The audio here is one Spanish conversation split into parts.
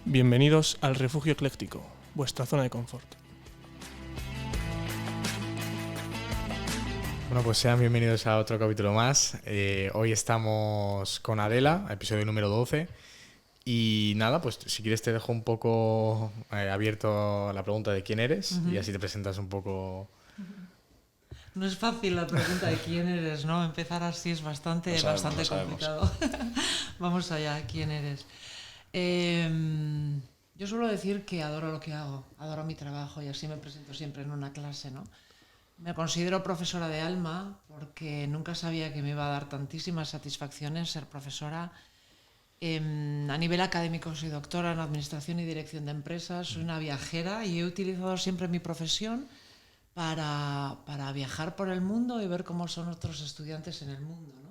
Bienvenidos al Refugio Ecléctico, vuestra zona de confort. Bueno, pues sean bienvenidos a otro capítulo más. Hoy estamos con Adela, episodio número 12. Y nada, pues si quieres te dejo un poco abierto la pregunta de quién eres y así te presentas un poco. No es fácil la pregunta de quién eres, ¿no? Empezar así es bastante complicado. Vamos allá, ¿quién eres? Yo suelo decir que adoro lo que hago, adoro mi trabajo y así me presento siempre en una clase, ¿no? Me considero profesora de alma porque nunca sabía que me iba a dar tantísimas satisfacciones ser profesora. A nivel académico soy doctora en Administración y Dirección de Empresas, soy una viajera y he utilizado siempre mi profesión para viajar por el mundo y ver cómo son otros estudiantes en el mundo, ¿no?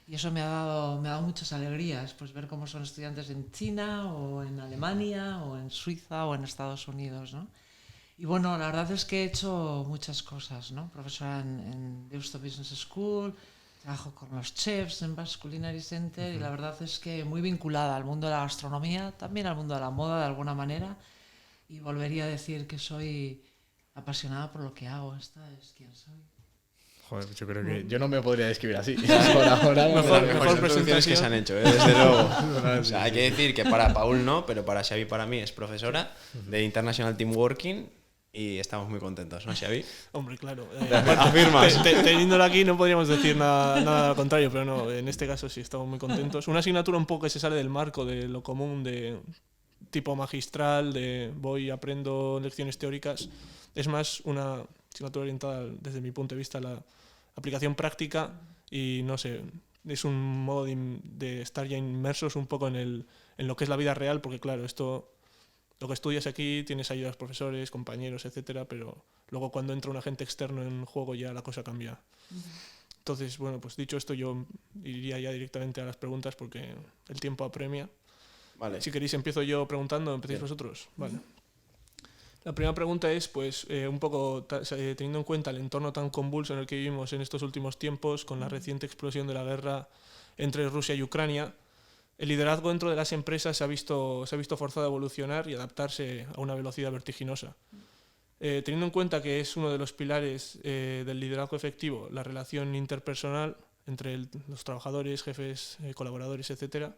Y eso me ha dado muchas alegrías, pues ver cómo son estudiantes en China o en Alemania o en Suiza o en Estados Unidos, ¿no? Y bueno, la verdad es que he hecho muchas cosas, ¿no? Profesora en Deusto Business School, trabajo con los chefs en Basque Culinary Center y la verdad es que muy vinculada al mundo de la gastronomía, también al mundo de la moda de alguna manera, y volvería a decir que soy apasionada por lo que hago. Esta es quien soy. Joder, yo creo que yo no me podría describir así. Por ahora, mejor presentaciones que se han hecho, desde luego. O sea, hay que decir que para Paul no, pero para Xavi, para mí, es profesora de International Team Working y estamos muy contentos, ¿no, Xavi? Hombre, claro. Afirmas. Teniéndolo aquí no podríamos decir nada al contrario, pero no, en este caso sí estamos muy contentos. Una asignatura un poco que se sale del marco de lo común, de tipo magistral, de voy, aprendo lecciones teóricas. Es más una asignatura orientada, desde mi punto de vista, a la aplicación práctica y no sé, es un modo de estar ya inmersos un poco en lo que es la vida real, porque claro, esto, lo que estudias aquí, tienes ayuda a los profesores, compañeros, etcétera, pero luego cuando entra un agente externo en juego ya la cosa cambia. Entonces, bueno, pues dicho esto, yo iría ya directamente a las preguntas porque el tiempo apremia. Vale. Si queréis empiezo yo preguntando, empecéis vosotros. Vale. La primera pregunta es, pues, un poco teniendo en cuenta el entorno tan convulso en el que vivimos en estos últimos tiempos, con la reciente explosión de la guerra entre Rusia y Ucrania, el liderazgo dentro de las empresas se ha visto forzado a evolucionar y adaptarse a una velocidad vertiginosa. Teniendo en cuenta que es uno de los pilares del liderazgo efectivo, la relación interpersonal entre los trabajadores, jefes, colaboradores, etcétera,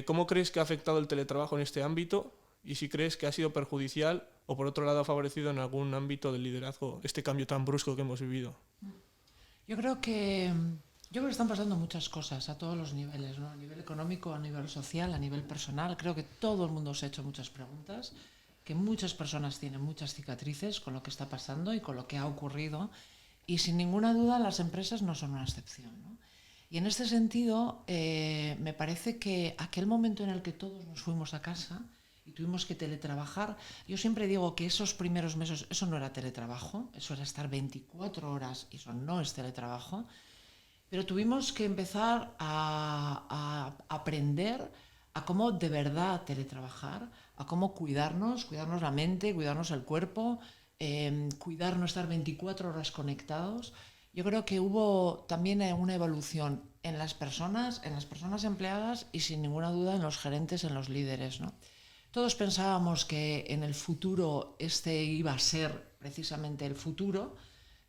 ¿cómo crees que ha afectado el teletrabajo en este ámbito? Y si crees que ha sido perjudicial o por otro lado ha favorecido en algún ámbito del liderazgo este cambio tan brusco que hemos vivido. Yo creo que están pasando muchas cosas a todos los niveles, ¿no? A nivel económico, a nivel social, a nivel personal. Creo que todo el mundo se ha hecho muchas preguntas, que muchas personas tienen muchas cicatrices con lo que está pasando y con lo que ha ocurrido. Y sin ninguna duda las empresas no son una excepción, ¿no? Y en este sentido, me parece que aquel momento en el que todos nos fuimos a casa y tuvimos que teletrabajar, yo siempre digo que esos primeros meses, eso no era teletrabajo, eso era estar 24 horas y eso no es teletrabajo, pero tuvimos que empezar a aprender a cómo de verdad teletrabajar, a cómo cuidarnos la mente, cuidarnos el cuerpo, cuidar no estar 24 horas conectados. Yo creo que hubo también una evolución en las personas empleadas y sin ninguna duda en los gerentes, en los líderes, ¿no? Todos pensábamos que en el futuro este iba a ser precisamente el futuro,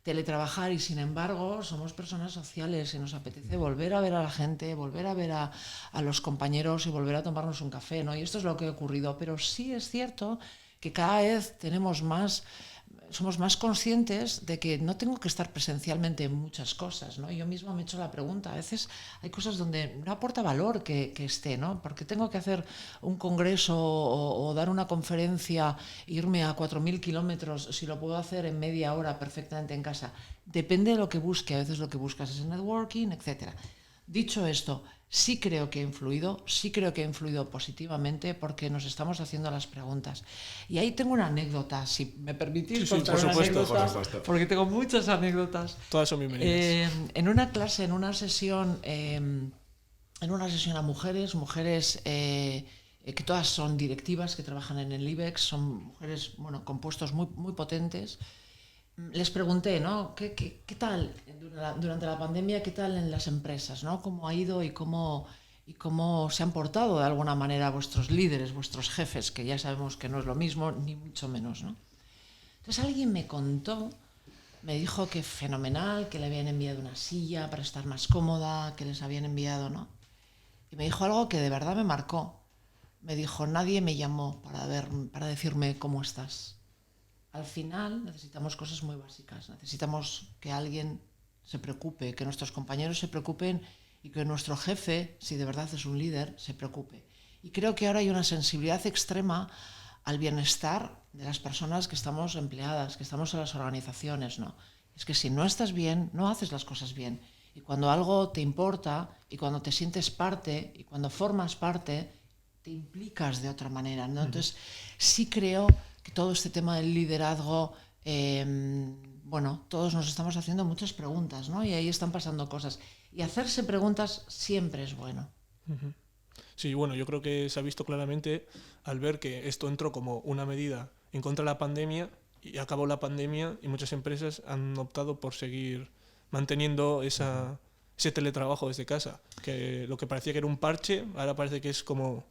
teletrabajar, y sin embargo somos personas sociales y nos apetece volver a ver a la gente, volver a ver a los compañeros y volver a tomarnos un café, ¿no? Y esto es lo que ha ocurrido, pero sí es cierto que cada vez somos más conscientes de que no tengo que estar presencialmente en muchas cosas, ¿no? Yo misma me he hecho la pregunta, a veces hay cosas donde no aporta valor que esté, ¿no? Porque tengo que hacer un congreso o dar una conferencia, irme a 4.000 kilómetros, si lo puedo hacer en media hora perfectamente en casa. Depende de lo que busque, a veces lo que buscas es networking, etc. Dicho esto, sí creo que ha influido positivamente porque nos estamos haciendo las preguntas. Y ahí tengo una anécdota, si me permitís contar por supuesto, una anécdota, porque tengo muchas anécdotas. Todas son bienvenidas. En una clase, en una sesión a mujeres que todas son directivas, que trabajan en el IBEX, son mujeres, bueno, con puestos muy, muy potentes. Les pregunté, ¿no? ¿Qué tal durante la pandemia? ¿Qué tal en las empresas? ¿No? ¿Cómo ha ido y cómo y cómo se han portado de alguna manera vuestros líderes, vuestros jefes, que ya sabemos que no es lo mismo, ni mucho menos, ¿no? Entonces alguien me contó, me dijo que fenomenal, que le habían enviado una silla para estar más cómoda, que les habían enviado, ¿no? Y me dijo algo que de verdad me marcó. Me dijo, nadie me llamó para decirme cómo estás. Al final necesitamos cosas muy básicas. Necesitamos que alguien se preocupe, que nuestros compañeros se preocupen y que nuestro jefe, si de verdad es un líder, se preocupe. Y creo que ahora hay una sensibilidad extrema al bienestar de las personas que estamos empleadas, que estamos en las organizaciones, ¿no? Es que si no estás bien, no haces las cosas bien. Y cuando algo te importa y cuando te sientes parte y cuando formas parte, te implicas de otra manera, ¿no? Entonces, sí creo que todo este tema del liderazgo, bueno, todos nos estamos haciendo muchas preguntas, ¿no? Y ahí están pasando cosas. Y hacerse preguntas siempre es bueno. Sí, bueno, yo creo que se ha visto claramente al ver que esto entró como una medida en contra de la pandemia y acabó la pandemia y muchas empresas han optado por seguir manteniendo ese teletrabajo desde casa, que lo que parecía que era un parche, ahora parece que es como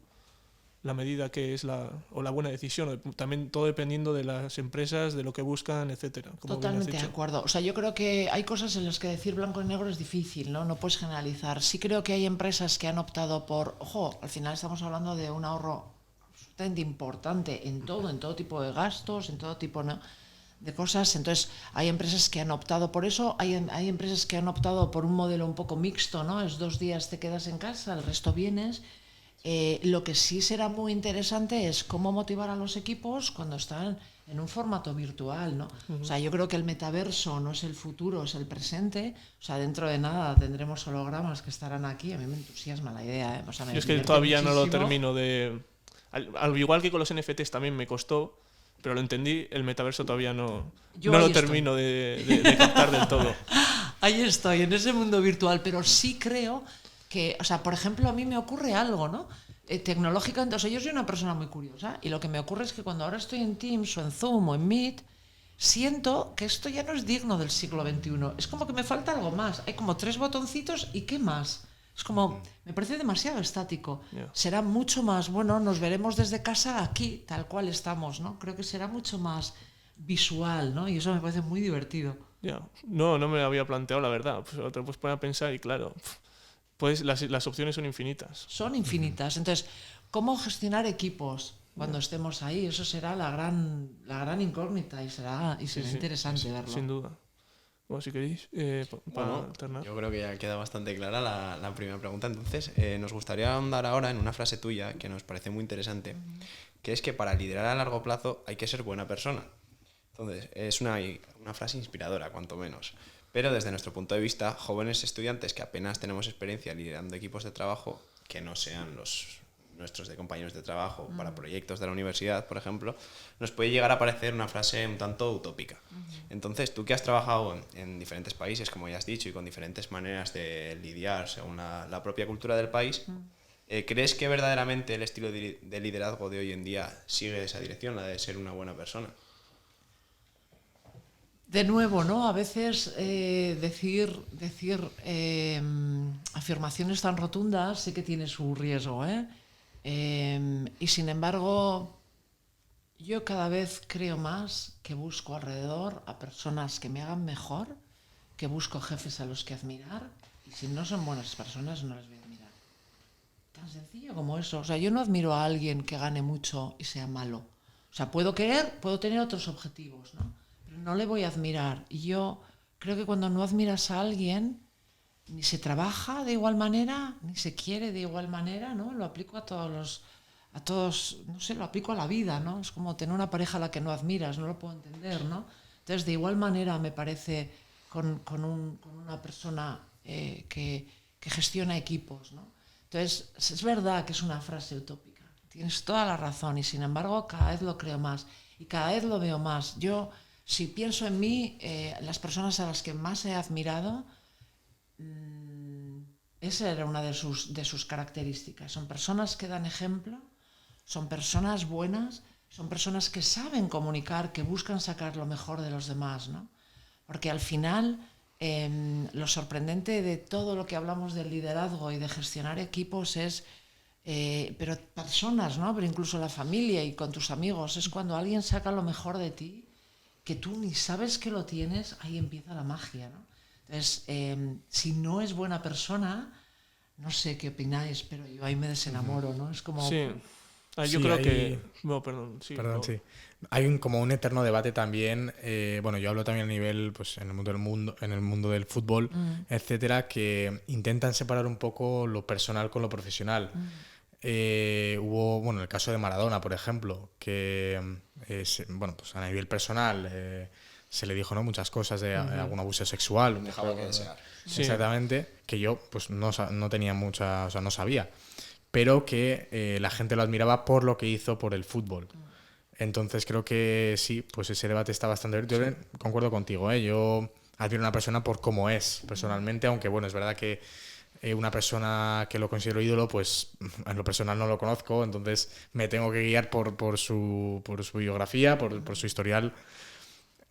la medida que es la buena decisión, también todo dependiendo de las empresas, de lo que buscan, etcétera. Totalmente de acuerdo. O sea, yo creo que hay cosas en las que decir blanco y negro es difícil, ¿no? No puedes generalizar. Sí creo que hay empresas que han optado por, ojo, al final estamos hablando de un ahorro absolutamente importante en todo tipo de gastos, en todo tipo, ¿no?, de cosas. Entonces, hay empresas que han optado por eso, hay empresas que han optado por un modelo un poco mixto, ¿no? Es 2 días te quedas en casa, el resto vienes. Lo que sí será muy interesante es cómo motivar a los equipos cuando están en un formato virtual, ¿no? O sea, yo creo que el metaverso no es el futuro, es el presente. O sea, dentro de nada tendremos hologramas que estarán aquí. A mí me entusiasma la idea, ¿eh? O sea, yo es que todavía muchísimo. No lo termino de... Al igual que con los NFTs también me costó, pero lo entendí, el metaverso todavía no lo termino de captar del todo. Ahí estoy, en ese mundo virtual, pero sí creo que, o sea, por ejemplo, a mí me ocurre algo, ¿no? Tecnológicamente, o sea, yo soy una persona muy curiosa y lo que me ocurre es que cuando ahora estoy en Teams o en Zoom o en Meet, siento que esto ya no es digno del siglo XXI. Es como que me falta algo más. Hay como 3 botoncitos y ¿qué más? Es como, me parece demasiado estático. Yeah. Será mucho más, bueno, nos veremos desde casa aquí, tal cual estamos, ¿no? Creo que será mucho más visual, ¿no? Y eso me parece muy divertido. Yeah. No me había planteado, la verdad. Pues te puedes poner a pensar y claro, pues las opciones son infinitas. Son infinitas. Entonces, ¿cómo gestionar equipos cuando estemos ahí? Eso será la gran incógnita y será interesante verlo. Sin duda. Bueno, si queréis, para alternar. Yo creo que ya queda bastante clara la primera pregunta. Entonces, nos gustaría ahondar ahora en una frase tuya que nos parece muy interesante, que es que para liderar a largo plazo hay que ser buena persona. Entonces, es una frase inspiradora, cuanto menos. Pero desde nuestro punto de vista, jóvenes estudiantes que apenas tenemos experiencia liderando equipos de trabajo, que no sean los nuestros de compañeros de trabajo para proyectos de la universidad, por ejemplo, nos puede llegar a parecer una frase un tanto utópica. Entonces, tú que has trabajado en diferentes países, como ya has dicho, y con diferentes maneras de lidiar según la propia cultura del país, ¿crees que verdaderamente el estilo de liderazgo de hoy en día sigue esa dirección, la de ser una buena persona? De nuevo, ¿no? A veces decir afirmaciones tan rotundas sí que tiene su riesgo, ¿eh? Y sin embargo, yo cada vez creo más que busco alrededor a personas que me hagan mejor, que busco jefes a los que admirar, y si no son buenas personas no les voy a admirar. Tan sencillo como eso. O sea, yo no admiro a alguien que gane mucho y sea malo. O sea, puedo tener otros objetivos, ¿no? Pero no le voy a admirar. Y yo creo que cuando no admiras a alguien, ni se trabaja de igual manera, ni se quiere de igual manera, ¿no? Lo aplico a todos, no sé, lo aplico a la vida, ¿no? Es como tener una pareja a la que no admiras, no lo puedo entender, ¿no? Entonces, de igual manera me parece con una persona que gestiona equipos, ¿no? Entonces, es verdad que es una frase utópica, tienes toda la razón, y sin embargo cada vez lo creo más y cada vez lo veo más. Yo, si pienso en mí, las personas a las que más he admirado, esa era una de sus características. Son personas que dan ejemplo, son personas buenas, son personas que saben comunicar, que buscan sacar lo mejor de los demás, ¿no? Porque al final lo sorprendente de todo lo que hablamos del liderazgo y de gestionar equipos es, pero personas, ¿no? Pero incluso la familia y con tus amigos, es cuando alguien saca lo mejor de ti, que tú ni sabes que lo tienes, ahí empieza la magia, ¿no? Entonces, si no es buena persona, no sé qué opináis, pero yo ahí me desenamoro, ¿no? Es como... Sí. Yo Sí, creo hay- que... No, perdón. Sí, Perdón, no. sí. Hay como un eterno debate también. Bueno, yo hablo también a nivel, pues, en el mundo del fútbol, etcétera, que intentan separar un poco lo personal con lo profesional. Hubo, bueno, el caso de Maradona, por ejemplo, que, bueno, pues a nivel personal se le dijo, ¿no?, muchas cosas de algún abuso sexual. Dejaba que desear. Sí. Exactamente, que yo, pues, no tenía mucha, o sea, no sabía, pero que la gente lo admiraba por lo que hizo por el fútbol. Entonces creo que sí, pues ese debate está bastante abierto. Yo concuerdo contigo, ¿eh? Yo admiro a una persona por cómo es personalmente, aunque bueno, es verdad que una persona que lo considero ídolo, pues en lo personal no lo conozco, entonces me tengo que guiar por su biografía, por su historial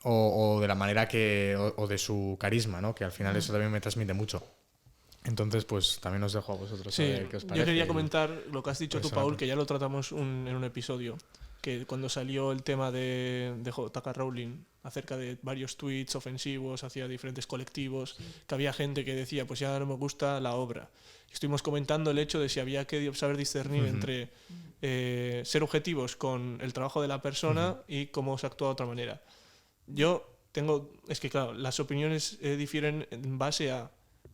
o de la manera que, o de su carisma, ¿no? Que al final eso también me transmite mucho. Entonces, pues también os dejo a vosotros Sí, saber qué os parece. yo quería y- comentar lo que has dicho tú, Pues, Paul, que ya lo tratamos en un episodio, que cuando salió el tema de J.K. Rowling acerca de varios tweets ofensivos hacia diferentes colectivos, que había gente que decía, pues ya no me gusta la obra. Estuvimos comentando el hecho de si había que saber discernir entre ser objetivos con el trabajo de la persona y cómo se actúa de otra manera. Es que claro, las opiniones difieren en base a...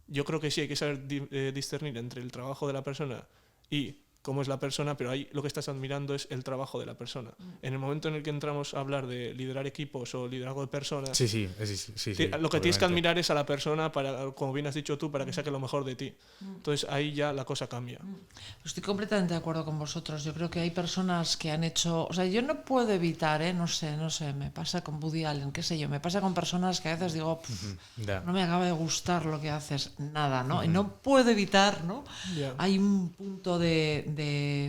Yo creo que sí hay que saber discernir entre el trabajo de la persona y cómo es la persona, pero ahí lo que estás admirando es el trabajo de la persona. En el momento en el que entramos a hablar de liderar equipos o liderazgo de personas, Sí, lo que tienes que obviamente. admirar es a la persona, para, como bien has dicho tú, para que saque lo mejor de ti. Entonces ahí ya la cosa cambia. Estoy completamente de acuerdo con vosotros. Yo creo que hay personas que han hecho... O sea, yo no puedo evitar, no sé, me pasa con Woody Allen, qué sé yo, me pasa con personas que a veces digo, Ya. no me acaba de gustar lo que haces, nada, ¿no? Y no puedo evitar, ¿no? Ya. Hay un punto de,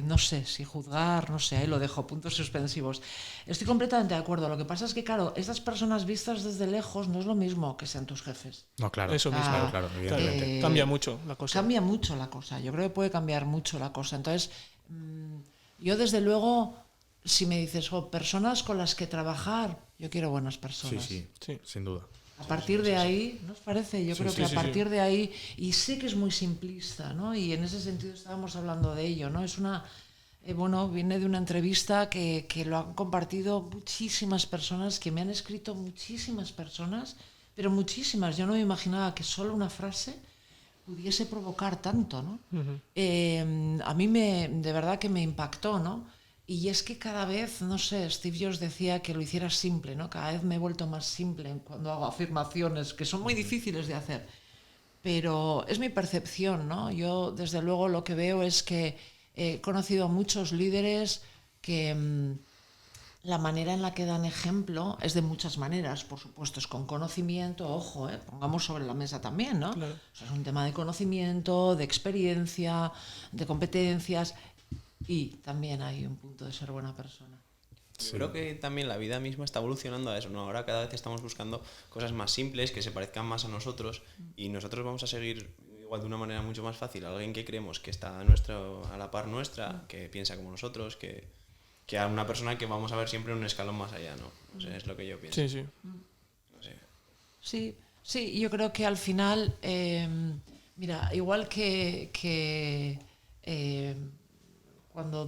no sé, si juzgar, no sé, ahí lo dejo, puntos suspensivos. Estoy completamente de acuerdo. Lo que pasa es que, claro, estas personas vistas desde lejos no es lo mismo que sean tus jefes. No, claro. Eso mismo. Claro, evidentemente. Cambia mucho la cosa. Cambia mucho la cosa, yo creo que puede cambiar mucho la cosa. Entonces, yo desde luego, si me dices, personas con las que trabajar, yo quiero buenas personas. Sí, Sí. sin duda. A partir de ahí, ¿no os parece? Yo creo que a partir de ahí, y sé que es muy simplista, ¿no? Y en ese sentido estábamos hablando de ello, ¿no? Es una, bueno, viene de una entrevista que lo han compartido muchísimas personas, que me han escrito muchísimas personas, pero muchísimas. Yo no me imaginaba que solo una frase pudiese provocar tanto, ¿no? A mí de verdad que me impactó, ¿no? Y es que cada vez, no sé, Steve Jobs decía que lo hiciera simple, ¿no? Cada vez me he vuelto más simple cuando hago afirmaciones que son muy difíciles de hacer. Pero es mi percepción, ¿no? Yo, desde luego, lo que veo es que he conocido a muchos líderes que la manera en la que dan ejemplo es de muchas maneras, por supuesto, es con conocimiento, ojo, pongamos sobre la mesa también, ¿no? Claro. O sea, es un tema de conocimiento, de experiencia, de competencias, y también hay un punto de ser buena persona. Yo creo que también la vida misma está evolucionando a eso, ¿no? Ahora cada vez estamos buscando cosas más simples, que se parezcan más a nosotros, y nosotros vamos a seguir igual de una manera mucho más fácil a alguien que creemos que está a la par nuestra, que piensa como nosotros, que a una persona que vamos a ver siempre un escalón más allá, ¿no? O sea, es lo que yo pienso. Sí, sí. No sé. Sí, yo creo que al final, mira, igual que cuando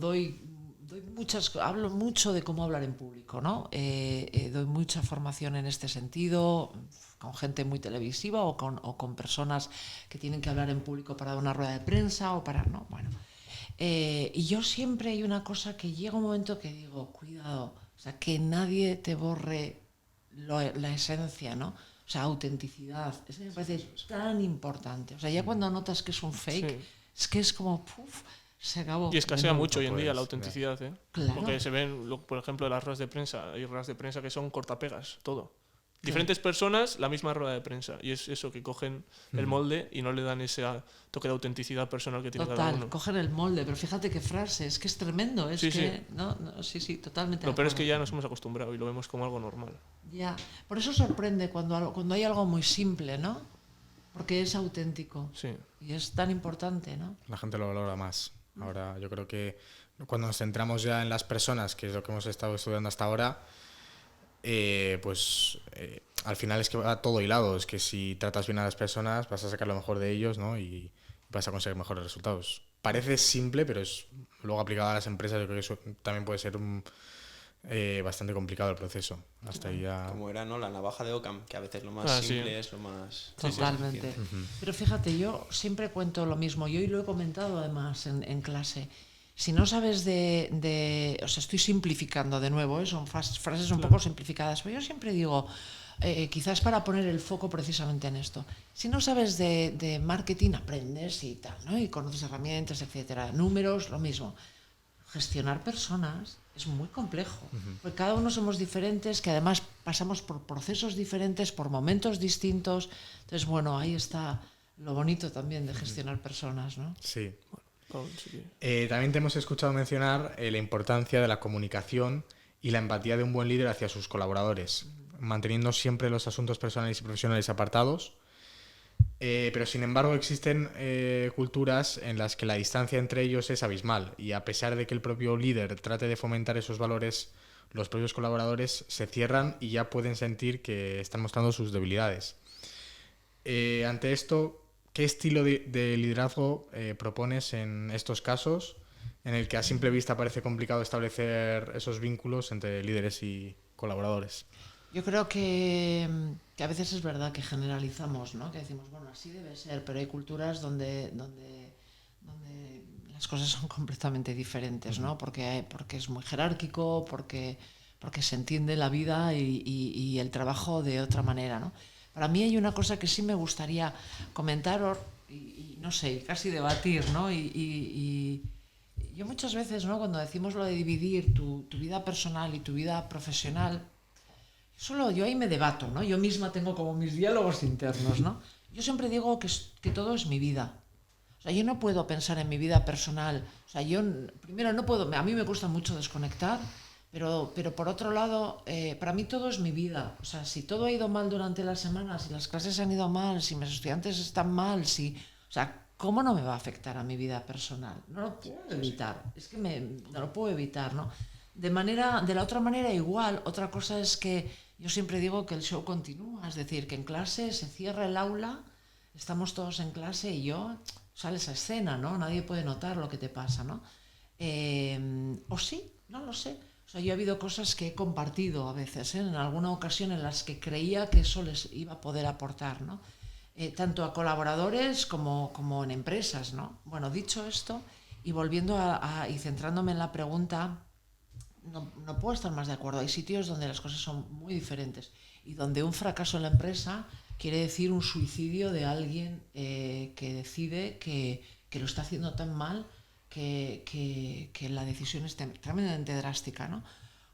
hablo mucho de cómo hablar en público, ¿no? Doy mucha formación en este sentido, con gente muy televisiva o con personas que tienen que hablar en público para dar una rueda de prensa o para... ¿no? Bueno, y yo siempre hay una cosa que llega un momento que digo, cuidado, o sea, que nadie te borre la esencia, ¿no? O sea, autenticidad. Eso me parece tan importante. O sea, ya cuando notas que es un fake, es que es como, puf, se acabó. Y escasea mucho hoy en día puedes, la autenticidad, ¿eh? Claro. Porque se ven, por ejemplo, las ruedas de prensa. Hay ruedas de prensa que son cortapegas, todo. Diferentes personas, la misma rueda de prensa. Y es eso, que cogen el molde y no le dan ese toque de autenticidad personal que tiene cada uno. Total, cogen el molde, pero fíjate qué frase, es que es tremendo, es Sí, que... sí. No, sí, totalmente. Lo peor es que ya nos hemos acostumbrado y lo vemos como algo normal. Ya, por eso sorprende cuando hay algo muy simple, ¿no? Porque es auténtico. Sí. Y es tan importante, ¿no? La gente lo valora más. Ahora, yo creo que cuando nos centramos ya en las personas, que es lo que hemos estado estudiando hasta ahora, al final es que va todo hilado. Es que si tratas bien a las personas, vas a sacar lo mejor de ellos, ¿no? Y vas a conseguir mejores resultados. Parece simple, pero es luego aplicado a las empresas. Yo creo que eso también puede ser bastante complicado el proceso. Hasta ahí ya... Como era, ¿no? La navaja de Occam, que a veces lo más simple es lo más... Totalmente. Pero fíjate, yo siempre cuento lo mismo. Yo hoy lo he comentado además en clase. Si no sabes o sea, estoy simplificando de nuevo, son frases un poco simplificadas, pero yo siempre digo, quizás para poner el foco precisamente en esto, si no sabes de marketing, aprendes y tal, ¿no? Y conoces herramientas, etcétera. Números, lo mismo. Gestionar personas es muy complejo, porque cada uno somos diferentes, que además pasamos por procesos diferentes, por momentos distintos. Entonces, bueno, ahí está lo bonito también de gestionar personas, ¿no? Sí. Pablo, sí que... También te hemos escuchado mencionar la importancia de la comunicación y la empatía de un buen líder hacia sus colaboradores, manteniendo siempre los asuntos personales y profesionales apartados. Pero sin embargo existen culturas en las que la distancia entre ellos es abismal y a pesar de que el propio líder trate de fomentar esos valores, los propios colaboradores se cierran y ya pueden sentir que están mostrando sus debilidades. Ante esto, ¿qué estilo de liderazgo propones en estos casos en el que a simple vista parece complicado establecer esos vínculos entre líderes y colaboradores? Yo creo que a veces es verdad que generalizamos, ¿no? Que decimos, bueno, así debe ser, pero hay culturas donde las cosas son completamente diferentes, ¿no? Porque es muy jerárquico, porque se entiende la vida y el trabajo de otra manera, ¿no? Para mí hay una cosa que sí me gustaría comentar y no sé, casi debatir, ¿no? Y yo muchas veces, ¿no? Cuando decimos lo de dividir tu vida personal y tu vida profesional, solo yo ahí me debato, ¿no? Yo misma tengo como mis diálogos internos, ¿no? Yo siempre digo que todo es mi vida. O sea, yo no puedo pensar en mi vida personal. O sea, yo primero no puedo, a mí me cuesta mucho desconectar, pero por otro lado, para mí todo es mi vida. O sea, si todo ha ido mal durante la semana, si las clases han ido mal, si mis estudiantes están mal, o sea, ¿cómo no me va a afectar a mi vida personal? No lo puedo evitar. Es que no lo puedo evitar, ¿no? De la otra manera igual. Otra cosa es que yo siempre digo que el show continúa, es decir, que en clase se cierra el aula, estamos todos en clase y sales a escena, ¿no? Nadie puede notar lo que te pasa, ¿no? O sí, no lo sé. O sea, yo he habido cosas que he compartido a veces, ¿eh? En alguna ocasión en las que creía que eso les iba a poder aportar, ¿no? Tanto a colaboradores como en empresas, ¿no? Bueno, dicho esto, y volviendo y centrándome en la pregunta, no puedo estar más de acuerdo. Hay sitios donde las cosas son muy diferentes y donde un fracaso en la empresa quiere decir un suicidio de alguien que decide que lo está haciendo tan mal que la decisión es tremendamente drástica, ¿no?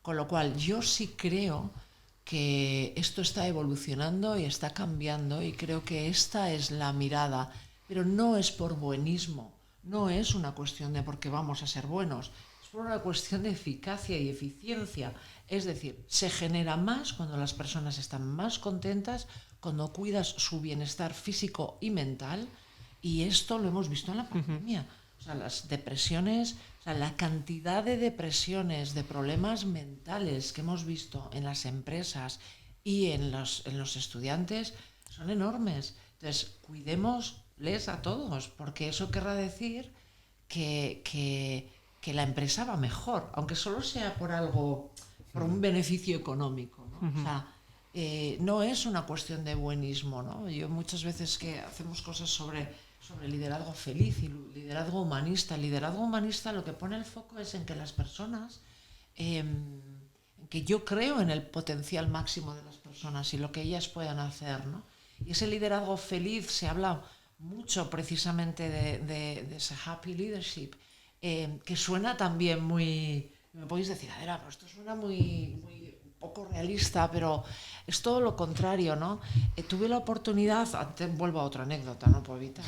Con lo cual yo sí creo que esto está evolucionando y está cambiando y creo que esta es la mirada, pero no es por buenismo, no es una cuestión de porque vamos a ser buenos, es por una cuestión de eficacia y eficiencia. Es decir, se genera más cuando las personas están más contentas, cuando cuidas su bienestar físico y mental, y esto lo hemos visto en la pandemia. O sea, las depresiones, o sea, la cantidad de depresiones, de problemas mentales que hemos visto en las empresas y en los estudiantes son enormes. Entonces, cuidémosles a todos, porque eso querrá decir que la empresa va mejor, aunque solo sea por un beneficio económico, ¿no? O sea, no es una cuestión de buenismo, ¿no? Yo muchas veces que hacemos cosas sobre liderazgo feliz y liderazgo humanista. El liderazgo humanista lo que pone el foco es en que las personas, que yo creo en el potencial máximo de las personas y lo que ellas puedan hacer, ¿no? Y ese liderazgo feliz, se habla mucho precisamente de ese happy leadership, que suena también muy... Me podéis decir, Adela, pero esto suena muy poco realista, pero es todo lo contrario, ¿no? Tuve la oportunidad, antes vuelvo a otra anécdota, no puedo evitar.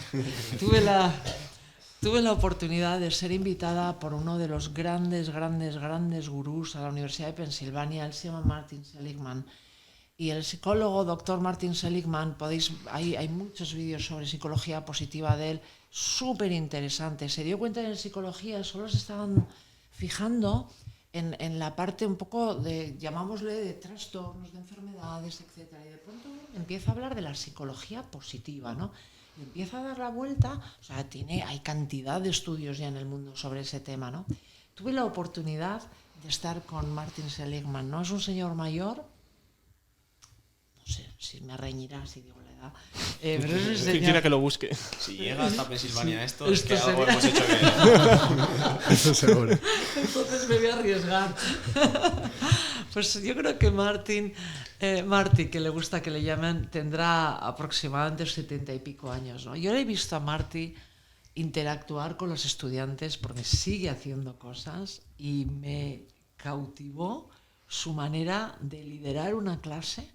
Tuve la oportunidad de ser invitada por uno de los grandes gurús a la Universidad de Pensilvania. Él se llama Martin Seligman. Y el psicólogo Dr. Martin Seligman, hay muchos vídeos sobre psicología positiva de él, súper interesante. Se dio cuenta que en psicología solo se estaban fijando en la parte un poco de, llamámosle, de trastornos, de enfermedades, etc. Y de pronto empieza a hablar de la psicología positiva, ¿no? Y empieza a dar la vuelta, o sea, hay cantidad de estudios ya en el mundo sobre ese tema, ¿no? Tuve la oportunidad de estar con Martin Seligman, ¿no? Es un señor mayor, no sé si me reñirá si digo la edad, pero es un señor... Quisiera que lo busque. Si llega hasta Pensilvania esto, es Esto que algo sería- hemos hecho bien. Eso seguro. Entonces me voy a arriesgar. Pues yo creo que Marty, que le gusta que le llamen, tendrá aproximadamente 70 y pico años, ¿no? Yo le he visto a Marty interactuar con los estudiantes porque sigue haciendo cosas y me cautivó su manera de liderar una clase.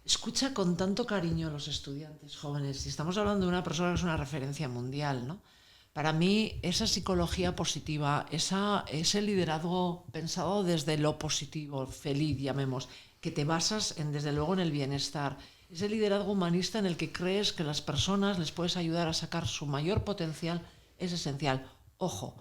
Escucha con tanto cariño a los estudiantes jóvenes. Y estamos hablando de una persona que es una referencia mundial, ¿no? Para mí, esa psicología positiva, ese liderazgo pensado desde lo positivo, feliz, llamemos, que te basas, desde luego, en el bienestar, ese liderazgo humanista en el que crees que las personas les puedes ayudar a sacar su mayor potencial, es esencial. Ojo,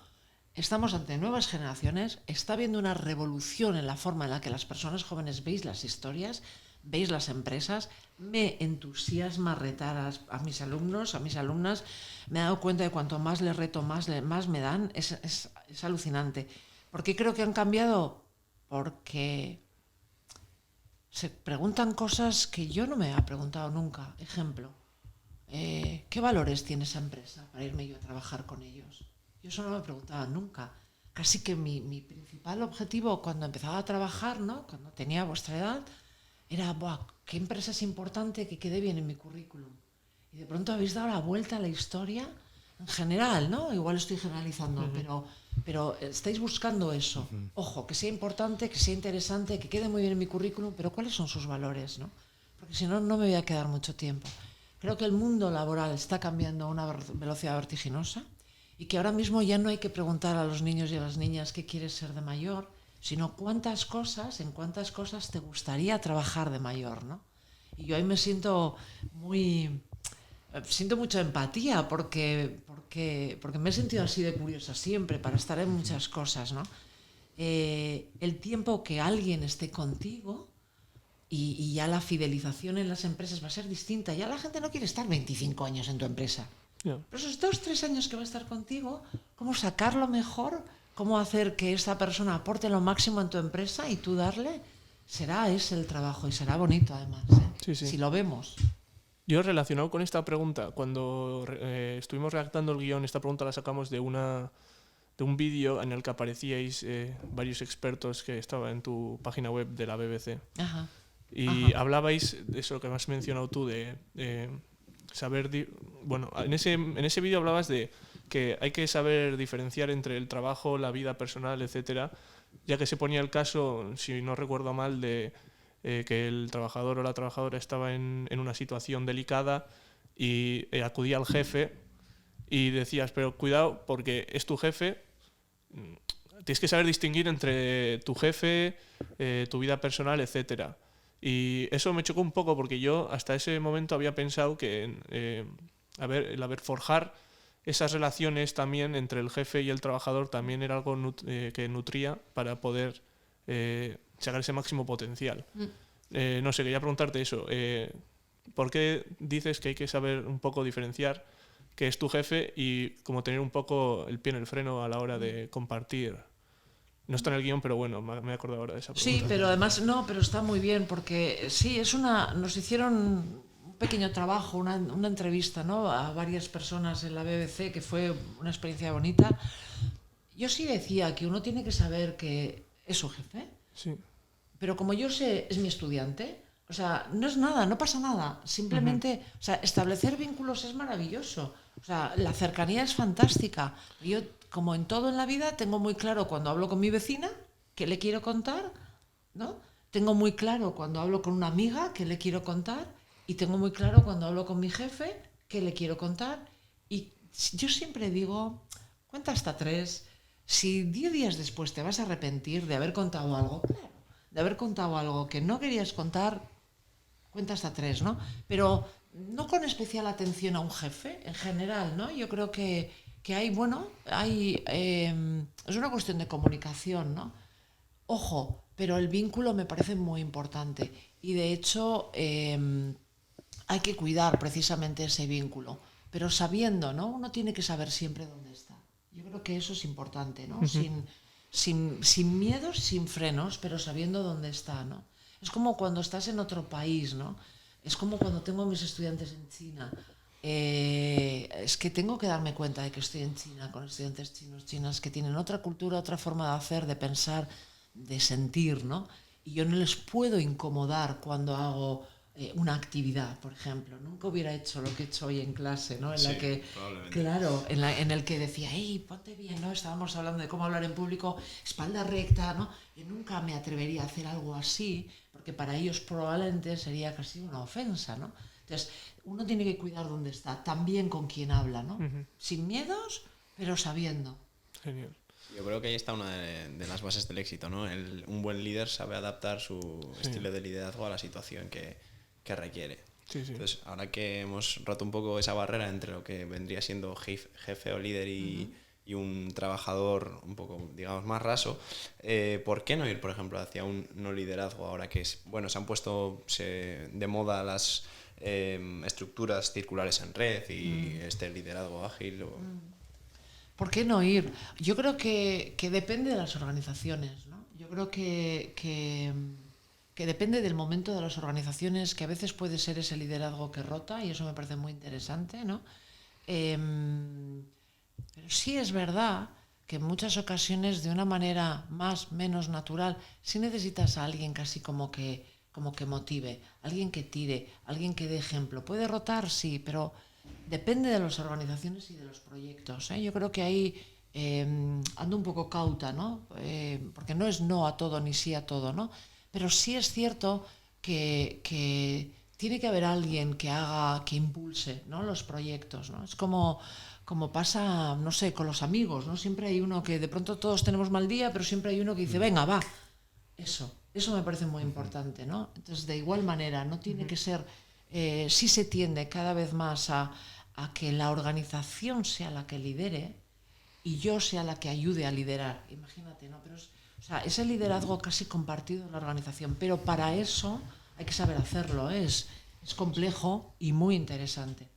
estamos ante nuevas generaciones, está habiendo una revolución en la forma en la que las personas jóvenes veis las historias, veis las empresas. Me entusiasma retar a mis alumnos, a mis alumnas. Me he dado cuenta de cuanto más les reto, más me dan. Es alucinante. ¿Por qué creo que han cambiado? Porque se preguntan cosas que yo no me he preguntado nunca. Ejemplo, ¿qué valores tiene esa empresa para irme yo a trabajar con ellos? Yo eso no me preguntaba nunca. Casi que mi principal objetivo cuando empezaba a trabajar, ¿no? Cuando tenía vuestra edad, era, ¿qué empresa es importante que quede bien en mi currículum? Y de pronto habéis dado la vuelta a la historia en general, ¿no? Igual estoy generalizando, pero estáis buscando eso. Ojo, que sea importante, que sea interesante, que quede muy bien en mi currículum, pero ¿cuáles son sus valores, no? Porque si no, no me voy a quedar mucho tiempo. Creo que el mundo laboral está cambiando a una velocidad vertiginosa y que ahora mismo ya no hay que preguntar a los niños y a las niñas qué quieres ser de mayor, sino en cuántas cosas te gustaría trabajar de mayor, ¿no? Y yo ahí me siento mucha empatía porque me he sentido así de curiosa siempre para estar en muchas cosas, ¿no? El tiempo que alguien esté contigo y ya la fidelización en las empresas va a ser distinta. Ya la gente no quiere estar 25 años en tu empresa. Yeah. Pero esos 2-3 años que va a estar contigo, ¿cómo sacarlo mejor? ¿Cómo hacer que esta persona aporte lo máximo en tu empresa y tú darle? Es el trabajo y será bonito además, ¿eh? Sí, sí. Si lo vemos. Yo, relacionado con esta pregunta, cuando estuvimos redactando el guión, esta pregunta la sacamos de un vídeo en el que aparecíais varios expertos que estaban en tu página web de la BBC. Ajá. Y hablabais de eso que has mencionado tú, de saber... Bueno, en ese vídeo hablabas de que hay que saber diferenciar entre el trabajo, la vida personal, etcétera, ya que se ponía el caso, si no recuerdo mal, de que el trabajador o la trabajadora estaba en una situación delicada y acudía al jefe y decías, pero cuidado porque es tu jefe, tienes que saber distinguir entre tu jefe, tu vida personal, etcétera. Y eso me chocó un poco porque yo hasta ese momento había pensado que el haber forjar esas relaciones también entre el jefe y el trabajador también era algo que nutría para poder sacar ese máximo potencial. No sé, quería preguntarte eso. ¿Por qué dices que hay que saber un poco diferenciar qué es tu jefe y como tener un poco el pie en el freno a la hora de compartir? No está en el guión, pero bueno, me he acordado ahora de esa pregunta. Sí, pero además pero está muy bien porque sí, nos hicieron un pequeño trabajo, una entrevista, ¿no? A varias personas en la BBC, que fue una experiencia bonita. Yo sí decía que uno tiene que saber que es su jefe, Sí. pero como yo sé, es mi estudiante, o sea, no es nada, no pasa nada. Simplemente, o sea, establecer vínculos es maravilloso. O sea, la cercanía es fantástica. Yo, como en todo en la vida, tengo muy claro cuando hablo con mi vecina qué le quiero contar, ¿no? tengo muy claro cuando hablo con una amiga qué le quiero contar y tengo muy claro cuando hablo con mi jefe qué le quiero contar. Y yo siempre digo, cuenta hasta 3. Si 10 días después te vas a arrepentir de haber contado algo, claro, de haber contado algo que no querías contar, cuenta hasta 3, ¿no? Pero no con especial atención a un jefe, en general, ¿no? Yo creo que hay, bueno, es una cuestión de comunicación, ¿no? Ojo, pero el vínculo me parece muy importante y de hecho hay que cuidar precisamente ese vínculo, pero sabiendo, ¿no? Uno tiene que saber siempre dónde está. Yo creo que eso es importante, ¿no? Sin miedos, sin frenos, pero sabiendo dónde está, ¿no? Es como cuando estás en otro país, ¿no? Es como cuando tengo a mis estudiantes en China. Es que tengo que darme cuenta de que estoy en China con estudiantes chinos, chinas que tienen otra cultura, otra forma de hacer, de pensar, de sentir, ¿no? Y yo no les puedo incomodar cuando hago una actividad, por ejemplo. Nunca hubiera hecho lo que he hecho hoy en clase, ¿no? En la que, claro, en el que decía, hey, ponte bien, ¿no? Estábamos hablando de cómo hablar en público, espalda recta, ¿no? Yo nunca me atrevería a hacer algo así, porque para ellos probablemente sería casi una ofensa, ¿no? Entonces, uno tiene que cuidar dónde está, también con quién habla, ¿no? Sin miedos, pero sabiendo. Genial. Yo creo que ahí está una de las bases del éxito, ¿no? Un buen líder sabe adaptar su estilo de liderazgo a la situación que requiere. Sí, sí. Entonces, ahora que hemos roto un poco esa barrera entre lo que vendría siendo jefe o líder y un trabajador un poco, digamos, más raso, ¿por qué no ir, por ejemplo, hacia un no liderazgo ahora que bueno, se han puesto de moda las estructuras circulares en red y este liderazgo ágil? ¿Por qué no ir? Yo creo que depende de las organizaciones, ¿no? Yo creo que depende del momento de las organizaciones, que a veces puede ser ese liderazgo que rota, y eso me parece muy interesante, ¿no? Pero sí es verdad que en muchas ocasiones, de una manera menos natural, sí necesitas a alguien casi como que motive, alguien que tire, alguien que dé ejemplo. Puede rotar, sí, pero depende de las organizaciones y de los proyectos, ¿eh? Yo creo que ahí ando un poco cauta, ¿no? Porque no es no a todo ni sí a todo, ¿no? Pero sí es cierto que tiene que haber alguien que haga, que impulse, ¿no? Los proyectos, ¿no? Es como pasa, no sé, con los amigos, ¿no? Siempre hay uno que de pronto todos tenemos mal día, pero siempre hay uno que dice, venga, va. Eso me parece muy importante, ¿no? Entonces, de igual manera, no tiene que ser, sí se tiende cada vez más a que la organización sea la que lidere y yo sea la que ayude a liderar. Imagínate, ¿no? Pero es el liderazgo casi compartido en la organización, pero para eso hay que saber hacerlo, ¿eh? Es complejo y muy interesante.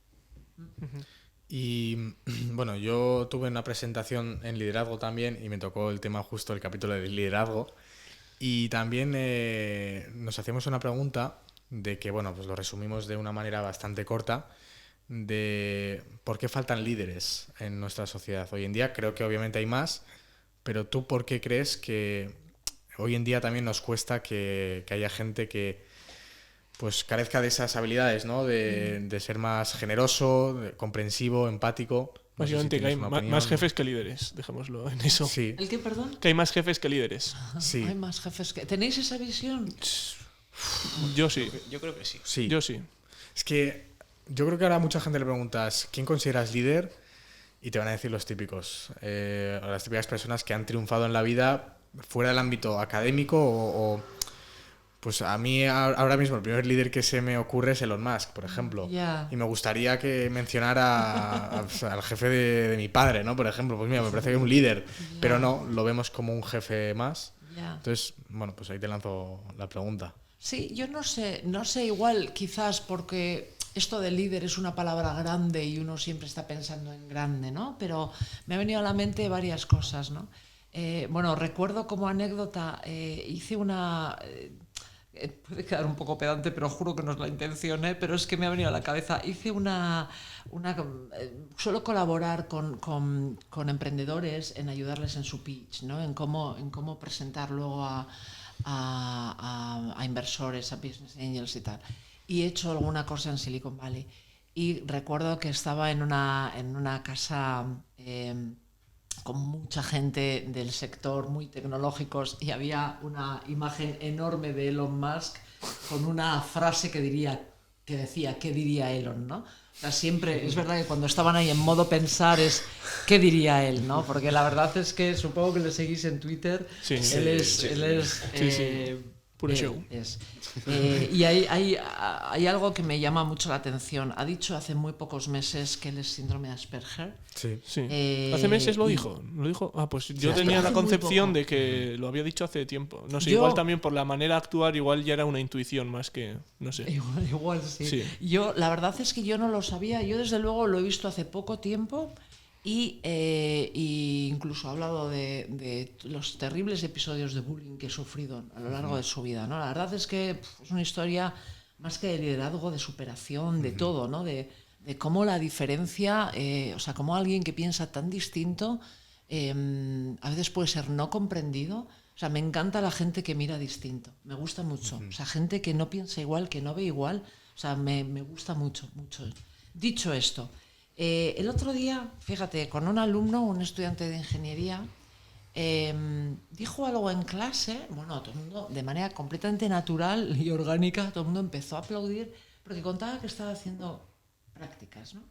Y bueno, yo tuve una presentación en liderazgo también y me tocó el tema justo, el capítulo de liderazgo. Y también nos hacíamos una pregunta de que, bueno, pues lo resumimos de una manera bastante corta, de por qué faltan líderes en nuestra sociedad. Hoy en día creo que obviamente hay más, pero ¿tú por qué crees que hoy en día también nos cuesta que haya gente que pues carezca de esas habilidades, ¿no? De ser más generoso, comprensivo, empático? No sé si Básicamente que hay tienes una más opinión. jefes que líderes, dejémoslo en eso. Sí, ¿El qué, perdón? Que hay más jefes que líderes. sí, Hay más jefes que... ¿Tenéis esa visión? Yo sí. Yo creo que sí. sí. Yo sí. Es que yo creo que ahora a mucha gente le preguntas ¿quién consideras líder? Y te van a decir los típicos, las típicas personas que han triunfado en la vida fuera del ámbito académico o pues a mí ahora mismo el primer líder que se me ocurre es Elon Musk, por ejemplo. Yeah. Y me gustaría que mencionara al jefe de mi padre, ¿no? Por ejemplo, pues mira, me parece que es un líder, pero no, lo vemos como un jefe más. Yeah. Entonces, bueno, pues ahí te lanzo la pregunta. Sí, yo no sé igual quizás porque esto de líder es una palabra grande y uno siempre está pensando en grande, ¿no? Pero me ha venido a la mente varias cosas, ¿no? Bueno, recuerdo como anécdota, hice una... puede quedar un poco pedante, pero juro que no es la intención, pero es que me ha venido a la cabeza. Hice suelo colaborar con emprendedores en ayudarles en su pitch, ¿no? En cómo presentar luego a inversores, a business angels y tal. Y he hecho alguna cosa en Silicon Valley. Y recuerdo que estaba en una casa con mucha gente del sector, muy tecnológicos, y había una imagen enorme de Elon Musk con una frase que decía, ¿qué diría Elon?, ¿no? O sea, siempre, es verdad que cuando estaban ahí en modo pensar es, ¿qué diría él?, ¿no? Porque la verdad es que supongo que le seguís en Twitter, Sí, él es puro show. Y hay algo que me llama mucho la atención. Ha dicho hace muy pocos meses que él es síndrome de Asperger. Sí. Hace meses lo dijo. Ah, pues yo tenía la concepción de que lo había dicho hace tiempo. No sé, igual también por la manera de actuar, igual ya era una intuición más que, no sé. Igual sí. Yo, la verdad es que yo no lo sabía. Yo desde luego lo he visto hace poco tiempo. Y incluso ha hablado de los terribles episodios de bullying que he sufrido a lo largo de su vida, ¿no? La verdad es que es una historia más que de liderazgo, de superación, de todo, ¿no? De cómo la diferencia, o sea, cómo alguien que piensa tan distinto a veces puede ser no comprendido. O sea, me encanta la gente que mira distinto, me gusta mucho. O sea, gente que no piensa igual, que no ve igual, o sea, me gusta mucho. Dicho esto, el otro día, fíjate, con un alumno, un estudiante de ingeniería, dijo algo en clase, bueno, todo el mundo, de manera completamente natural y orgánica, todo el mundo empezó a aplaudir porque contaba que estaba haciendo prácticas, ¿no?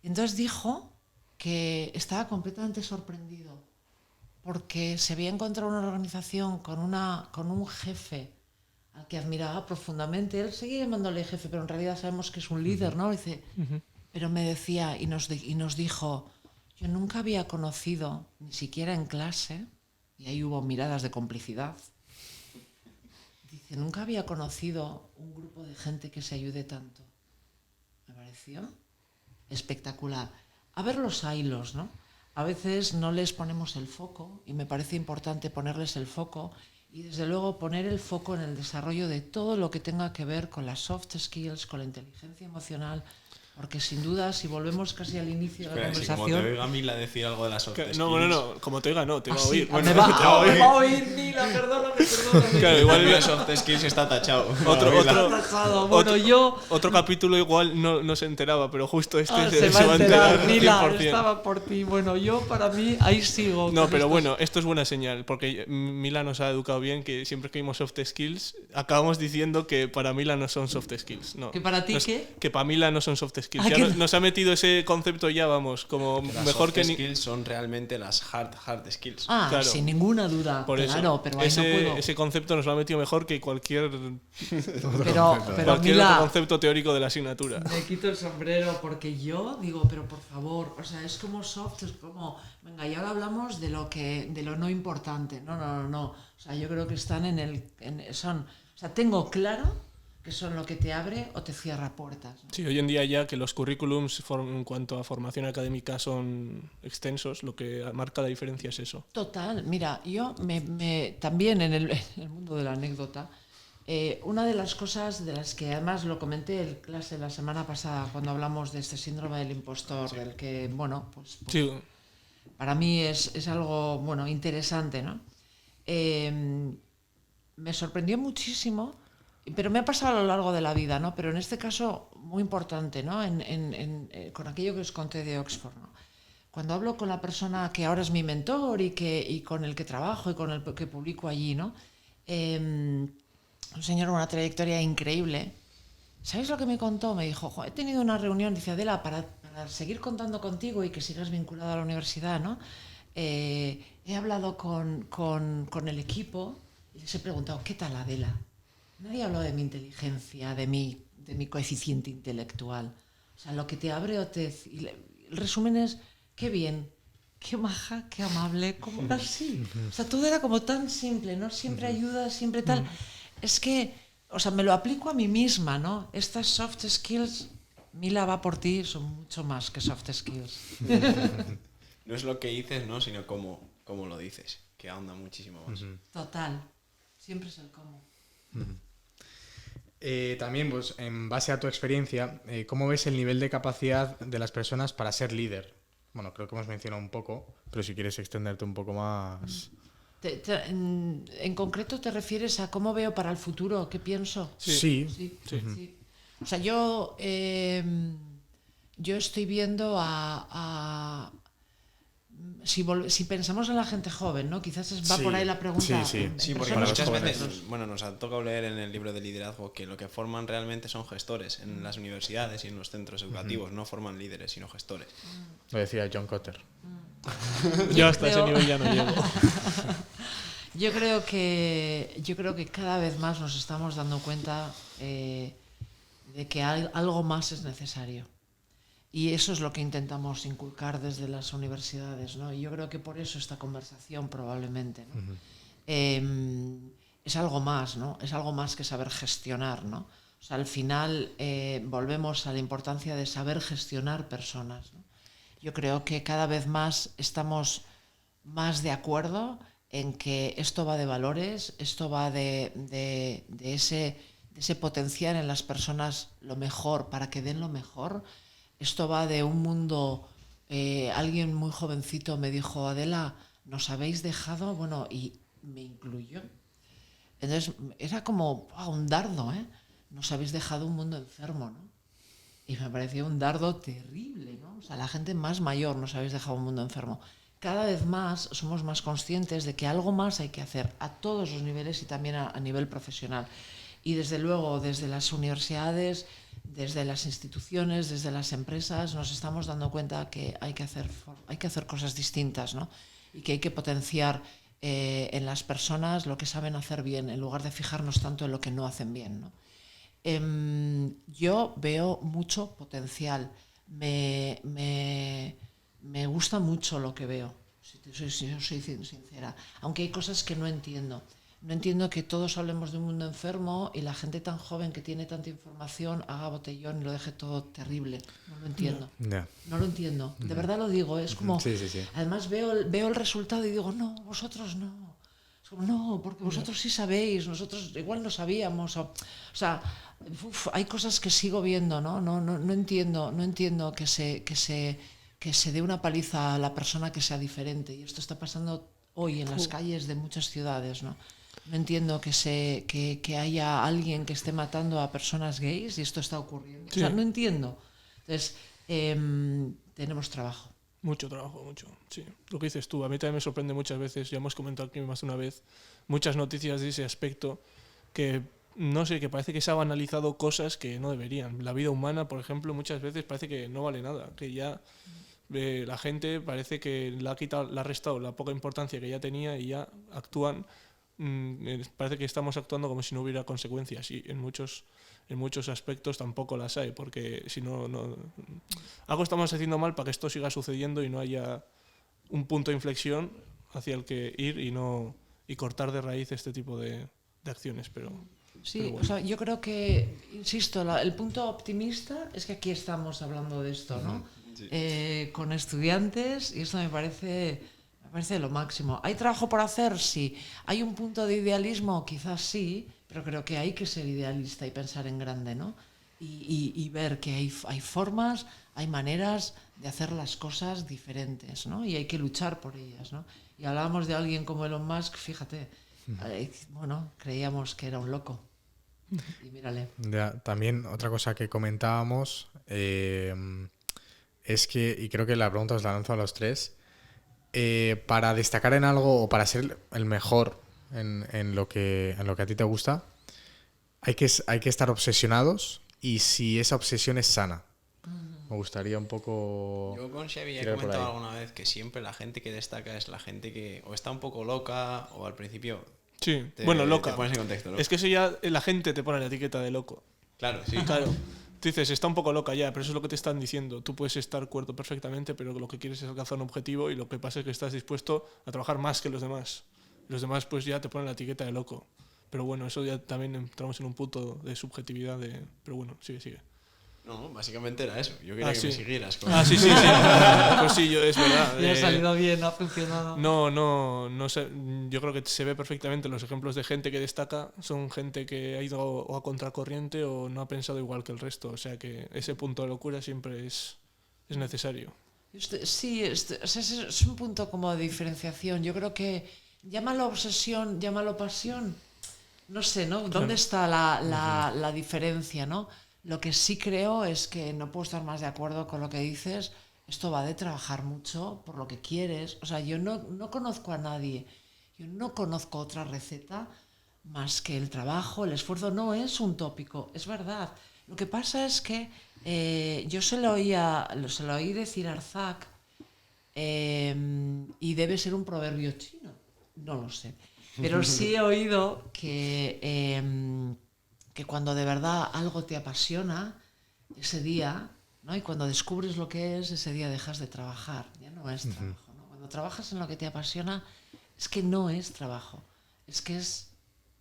Y entonces dijo que estaba completamente sorprendido porque se había encontrado una organización con un jefe al que admiraba profundamente. Él seguía llamándole jefe, pero en realidad sabemos que es un líder, ¿no? Dice... Pero me decía y nos dijo, yo nunca había conocido, ni siquiera en clase, y ahí hubo miradas de complicidad, dice, nunca había conocido un grupo de gente que se ayude tanto. Me pareció espectacular. A ver los hilos, ¿no? A veces no les ponemos el foco, y me parece importante ponerles el foco, y desde luego poner el foco en el desarrollo de todo lo que tenga que ver con las soft skills, con la inteligencia emocional. Porque sin duda, si volvemos casi al inicio de la conversación... Como te oiga Mila decir algo de las soft skills... No, como te oiga no, te va a oír. Me va a oír Mila, perdóname. Claro, igual el soft skills está tachado. Otro capítulo igual no se enteraba, pero justo este se va a enterar Mila, 100%. estaba por ti. Bueno, yo para mí ahí sigo. No, pero bueno, esto es buena señal, porque Mila nos ha educado bien, que siempre que vimos soft skills, acabamos diciendo que para Mila no son soft skills. No. ¿Que para ti qué? Que para Mila no son soft skills. Ya nos ha metido ese concepto ya, vamos, como mejor que... Las soft skills son realmente las hard skills. Claro, sin ninguna duda. Por claro, eso, pero ahí no puedo. ese concepto nos lo ha metido mejor que cualquier pero Mila, otro concepto teórico de la asignatura. Me quito el sombrero porque yo digo, pero por favor, o sea, es como soft, es como, venga, y ahora hablamos de lo no importante. No. O sea, yo creo que están o sea, tengo claro que son lo que te abre o te cierra puertas, ¿no? Sí, hoy en día ya que los currículums en cuanto a formación académica son extensos, lo que marca la diferencia es eso. Total, mira, yo también en el mundo de la anécdota, una de las cosas de las que además lo comenté en clase la semana pasada cuando hablamos de este síndrome del impostor, sí. Del que, bueno, pues sí. Para mí es algo, bueno, interesante, ¿no? Me sorprendió muchísimo. Pero me ha pasado a lo largo de la vida, ¿no? Pero en este caso, muy importante, ¿no? Con aquello que os conté de Oxford, ¿no? Cuando hablo con la persona que ahora es mi mentor y con el que trabajo y con el que publico allí, ¿no? Un señor con una trayectoria increíble. ¿Sabéis lo que me contó? Me dijo, he tenido una reunión, dice Adela, para seguir contando contigo y que sigas vinculado a la universidad, ¿no? He hablado con el equipo y les he preguntado, ¿qué tal Adela? Nadie habló de mi inteligencia, de mi coeficiente intelectual. O sea, lo que te abre el resumen es, qué bien, qué maja, qué amable, como así. O sea, todo era como tan simple, ¿no? Siempre ayuda, siempre tal. Es que, o sea, me lo aplico a mí misma, ¿no? Estas soft skills, Mila va por ti, son mucho más que soft skills. No es lo que dices, ¿no? Sino cómo lo dices, que ahonda muchísimo más. Total, siempre es el cómo. También, pues, en base a tu experiencia, ¿cómo ves el nivel de capacidad de las personas para ser líder? Bueno, creo que hemos mencionado un poco, pero si quieres extenderte un poco más... En concreto, ¿te refieres a cómo veo para el futuro? ¿Qué pienso? Sí. O sea, yo estoy viendo si pensamos en la gente joven, ¿no? Quizás va por ahí la pregunta. Sí, porque personas muchas jóvenes. veces, nos ha tocado leer en el libro de liderazgo que lo que forman realmente son gestores en las universidades y en los centros educativos, no forman líderes, sino gestores. Lo decía John Cotter. Yo hasta ese nivel ya no llego. Yo creo que cada vez más nos estamos dando cuenta de que algo más es necesario. Y eso es lo que intentamos inculcar desde las universidades, ¿no? Y yo creo que por eso esta conversación probablemente, ¿no? Es algo más, ¿no? Es algo más que saber gestionar, ¿no? O sea, al final volvemos a la importancia de saber gestionar personas, ¿no? Yo creo que cada vez más estamos más de acuerdo en que esto va de valores, esto va de ese potenciar en las personas lo mejor para que den lo mejor. Esto va de un mundo, alguien muy jovencito me dijo, Adela, nos habéis dejado, bueno, y me incluyó. Entonces era como un dardo, ¿eh? Nos habéis dejado un mundo enfermo, ¿no? Y me pareció un dardo terrible, ¿no? O sea, la gente más mayor nos habéis dejado un mundo enfermo. Cada vez más somos más conscientes de que algo más hay que hacer a todos los niveles y también a nivel profesional. Y desde luego, desde las universidades, desde las instituciones, desde las empresas, nos estamos dando cuenta que hay que hacer cosas distintas, ¿no? Y que hay que potenciar en las personas lo que saben hacer bien, en lugar de fijarnos tanto en lo que no hacen bien, ¿no? Yo veo mucho potencial. Me gusta mucho lo que veo, si soy sincera. Aunque hay cosas que no entiendo. No entiendo que todos hablemos de un mundo enfermo y la gente tan joven que tiene tanta información haga botellón y lo deje todo terrible. No lo entiendo. No lo entiendo. De verdad lo digo. Es como... Sí. Además veo el resultado y digo, no, vosotros no. Es como, no, porque vosotros sí sabéis, nosotros igual no sabíamos. O sea, hay cosas que sigo viendo, ¿no? No entiendo que se dé una paliza a la persona que sea diferente. Y esto está pasando hoy en las calles de muchas ciudades, ¿no? No entiendo que haya alguien que esté matando a personas gays y esto está ocurriendo. Sí. O sea, no entiendo. Entonces, tenemos trabajo. Mucho trabajo, mucho. Sí, lo que dices tú. A mí también me sorprende muchas veces, ya hemos comentado aquí más de una vez, muchas noticias de ese aspecto que, no sé, que parece que se ha banalizado cosas que no deberían. La vida humana, por ejemplo, muchas veces parece que no vale nada, que ya... la gente parece que le ha restado la poca importancia que ya tenía y ya actúan, parece que estamos actuando como si no hubiera consecuencias y en muchos aspectos tampoco las hay, porque si no, algo estamos haciendo mal para que esto siga sucediendo y no haya un punto de inflexión hacia el que ir y cortar de raíz este tipo de acciones, pero bueno. O sea, yo creo que, insisto, el punto optimista es que aquí estamos hablando de esto, ¿no? Sí. Con estudiantes, y esto me parece lo máximo. ¿Hay trabajo por hacer? Sí. ¿Hay un punto de idealismo? Quizás sí, pero creo que hay que ser idealista y pensar en grande, ¿no? Y ver que hay formas, hay maneras de hacer las cosas diferentes, ¿no? Y hay que luchar por ellas, ¿no? Y hablábamos de alguien como Elon Musk, fíjate, bueno, creíamos que era un loco. Y mírale. También otra cosa que comentábamos... es que, y creo que la pregunta os la lanzo a los tres, para destacar en algo o para ser el mejor en lo que a ti te gusta, hay que estar obsesionados y si esa obsesión es sana. Me gustaría un poco... Yo con Xavi he comentado alguna vez que siempre la gente que destaca es la gente que o está un poco loca o al principio... Sí, loca. Te pones en contexto, ¿no? Es que eso ya la gente te pone la etiqueta de loco. Claro, sí. Claro. Tú dices, está un poco loca ya, pero eso es lo que te están diciendo. Tú puedes estar cuerdo perfectamente, pero lo que quieres es alcanzar un objetivo y lo que pasa es que estás dispuesto a trabajar más que los demás. Los demás pues ya te ponen la etiqueta de loco. Pero bueno, eso ya también entramos en un punto de subjetividad. Pero bueno, sigue. No, básicamente era eso. Yo quería que me siguieras. Sí. Pues sí, es verdad. Y ha salido bien, ha funcionado. No sé. Yo creo que se ve perfectamente los ejemplos de gente que destaca. Son gente que ha ido o a contracorriente o no ha pensado igual que el resto. O sea que ese punto de locura siempre es necesario. Sí, es un punto como de diferenciación. Yo creo que llámalo obsesión, llámalo pasión. No sé, ¿no? ¿Dónde está la diferencia, no? Lo que sí creo es que no puedo estar más de acuerdo con lo que dices. esto va de trabajar mucho por lo que quieres. O sea, yo no conozco a nadie, yo no conozco otra receta más que el trabajo, el esfuerzo. No es un tópico, es verdad. Lo que pasa es que yo se lo oí decir a Arzac, y debe ser un proverbio chino, no lo sé. Pero sí he oído que cuando de verdad algo te apasiona, ese día, ¿no? Y cuando descubres lo que es, ese día dejas de trabajar, ya no es trabajo, ¿no? Cuando trabajas en lo que te apasiona, es que no es trabajo, es que es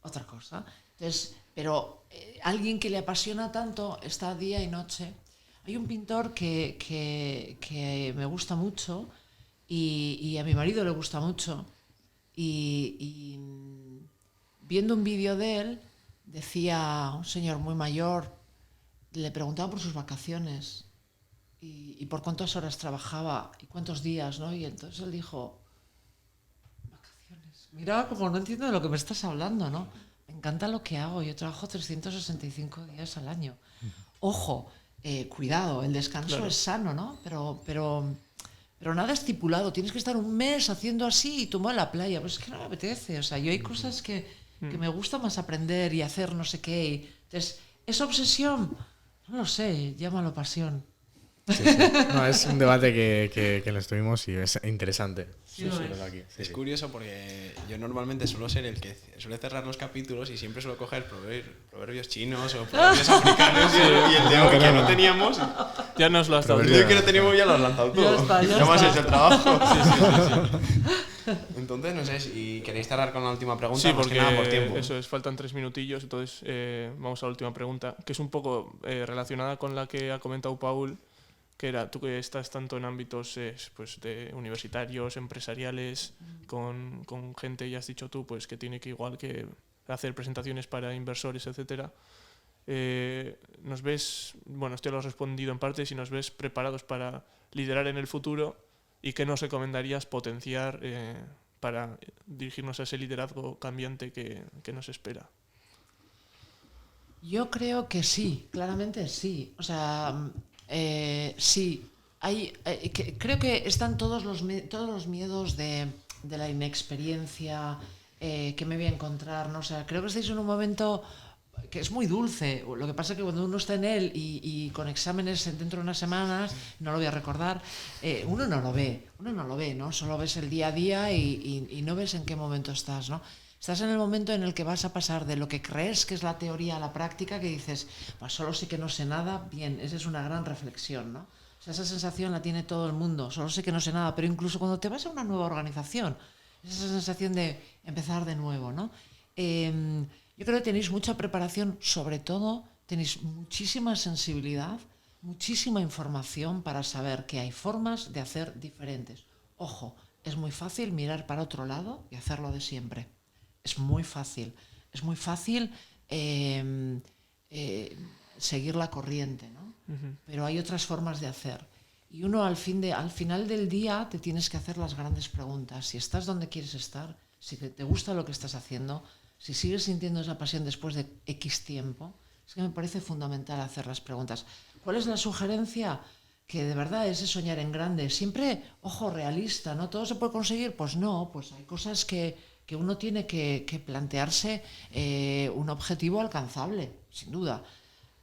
otra cosa. Entonces, pero alguien que le apasiona tanto está día y noche. Hay un pintor que me gusta mucho y a mi marido le gusta mucho, y viendo un vídeo de él, decía un señor muy mayor, le preguntaba por sus vacaciones y por cuántas horas trabajaba y cuántos días, ¿no? Y entonces él dijo, vacaciones. Mira, como no entiendo de lo que me estás hablando, ¿no? Me encanta lo que hago, yo trabajo 365 días al año. Ojo, cuidado, el descanso Claro. es sano, ¿no? Pero nada estipulado, tienes que estar un mes haciendo así y tú en la playa, pues es que no me apetece. O sea, yo hay cosas que me gusta más aprender y hacer no sé qué. Entonces, esa obsesión, no lo sé, llámalo pasión. Sí, sí. No, es un debate que lo estuvimos y es interesante. Sí, lo es. verdad que sí, Es sí. curioso porque yo normalmente suelo ser el que suele cerrar los capítulos y siempre suelo coger proverbios chinos o proverbios africanos y el de hoy que no teníamos. Ya nos lo has dado. Proverbio- El que no teníamos ya lo has lanzado tú. Ya está, ya me has está. hecho el trabajo. Entonces, no sé si queréis cerrar con la última pregunta. Sí, más porque que nada por tiempo. eso es, faltan 3 minutillos, entonces vamos a la última pregunta, que es un poco relacionada con la que ha comentado Paul, que era, tú que estás tanto en ámbitos pues de universitarios, empresariales, con gente, ya has dicho tú, pues que tiene que igual que hacer presentaciones para inversores, etcétera. ¿Nos ves, bueno, esto lo has respondido en parte, si nos ves preparados para liderar en el futuro y qué nos recomendarías potenciar para dirigirnos a ese liderazgo cambiante que nos espera? Yo creo que sí, claramente sí. O sea, sí. Creo que están todos los miedos de la inexperiencia, que me voy a encontrar, ¿no? O sea, creo que estáis en un momento que es muy dulce. Lo que pasa es que cuando uno está en él y con exámenes dentro de unas semanas, no lo voy a recordar, uno no lo ve, ¿no? Solo ves el día a día y no ves en qué momento estás, ¿no? Estás en el momento en el que vas a pasar de lo que crees que es la teoría a la práctica, que dices, pues solo sé que no sé nada. Bien, esa es una gran reflexión, ¿no? O sea, esa sensación la tiene todo el mundo, solo sé que no sé nada, pero incluso cuando te vas a una nueva organización, esa sensación de empezar de nuevo, ¿no? Yo creo que tenéis mucha preparación, sobre todo tenéis muchísima sensibilidad, muchísima información para saber que hay formas de hacer diferentes. Ojo, es muy fácil mirar para otro lado y hacerlo de siempre. Es muy fácil seguir la corriente, ¿no? Pero hay otras formas de hacer. Y uno al final del día te tienes que hacer las grandes preguntas. Si estás donde quieres estar, si te gusta lo que estás haciendo, si sigues sintiendo esa pasión después de X tiempo, es que me parece fundamental hacer las preguntas. ¿Cuál es la sugerencia? Que de verdad es soñar en grande. Siempre, ojo, realista, ¿no? ¿Todo se puede conseguir? Pues no, pues hay cosas que uno tiene que plantearse un objetivo alcanzable, sin duda.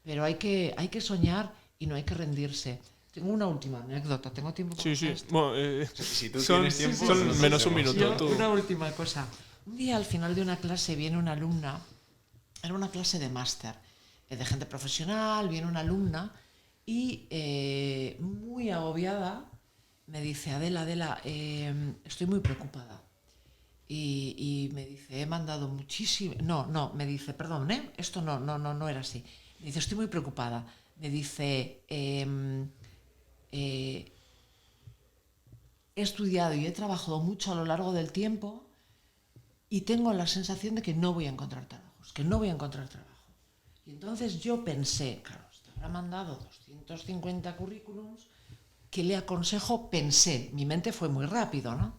Pero hay que soñar y no hay que rendirse. Tengo una última anécdota, ¿tengo tiempo para Sí. esto? Bueno, Si tú son, tienes tiempo, son nosotros menos un tenemos. minuto. Tú. Una última cosa. Un día al final de una clase viene una alumna, era una clase de máster, de gente profesional, viene una alumna y muy agobiada me dice, Adela, estoy muy preocupada. Y me dice, he mandado muchísimo... No, me dice, perdón, esto no era así. Me dice, estoy muy preocupada. Me dice, he estudiado y he trabajado mucho a lo largo del tiempo y tengo la sensación de que no voy a encontrar trabajo. Y entonces yo pensé, claro, te habrá mandado 250 currículums, ¿qué le aconsejo? Pensé, mi mente fue muy rápido, ¿no?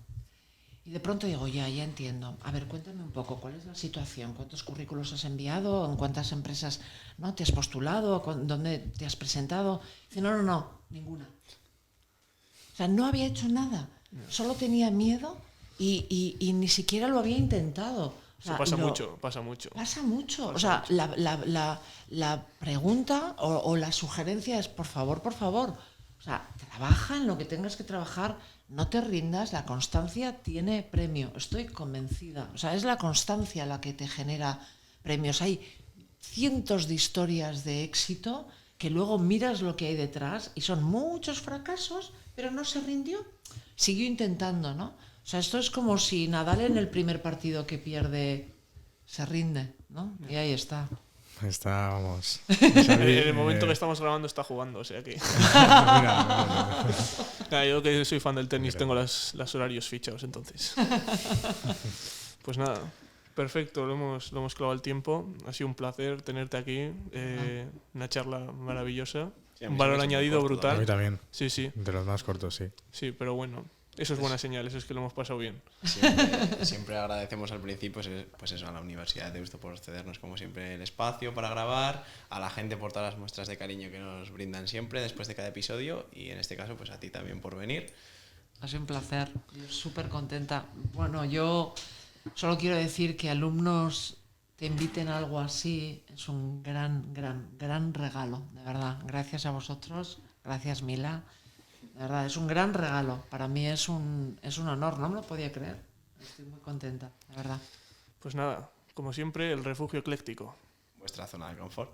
Y de pronto digo, ya entiendo. A ver, cuéntame un poco, ¿cuál es la situación? ¿Cuántos currículos has enviado? ¿En cuántas empresas no te has postulado? ¿Dónde te has presentado? Dice, no, ninguna. O sea, no había hecho nada. Solo tenía miedo y ni siquiera lo había intentado. O sea, Eso pasa mucho. Pasa mucho. O sea, la pregunta o la sugerencia es, por favor, o sea, trabaja en lo que tengas que trabajar, no te rindas, la constancia tiene premio, estoy convencida. O sea, es la constancia la que te genera premios. Hay cientos de historias de éxito que luego miras lo que hay detrás y son muchos fracasos, pero no se rindió, siguió intentando, ¿no? O sea, esto es como si Nadal en el primer partido que pierde se rinde, ¿no? Y ahí está. Está, vamos. En el momento que estamos grabando está jugando, o sea que... Mira. Yo que soy fan del tenis tengo los horarios fichados, entonces. Pues nada, perfecto, lo hemos clavado el tiempo. Ha sido un placer tenerte aquí, una charla maravillosa, Sí, a mí un se me valor ha hecho muy añadido corto, brutal. A mí también. Sí, De los más cortos, sí. sí, pero bueno, eso es buena señal, eso es que lo hemos pasado bien. Siempre agradecemos al principio pues eso, a la Universidad de Deusto por cedernos como siempre el espacio para grabar, a la gente por todas las muestras de cariño que nos brindan siempre después de cada episodio y en este caso pues a ti también por venir. Ha sido un placer, súper contenta. Bueno, yo solo quiero decir que alumnos te inviten a algo así es un gran regalo, de verdad. Gracias a vosotros, gracias Mila. De verdad, es un gran regalo. Para mí es un honor, no me lo podía creer. Estoy muy contenta, de verdad. Pues nada, como siempre, el refugio ecléctico. Vuestra zona de confort.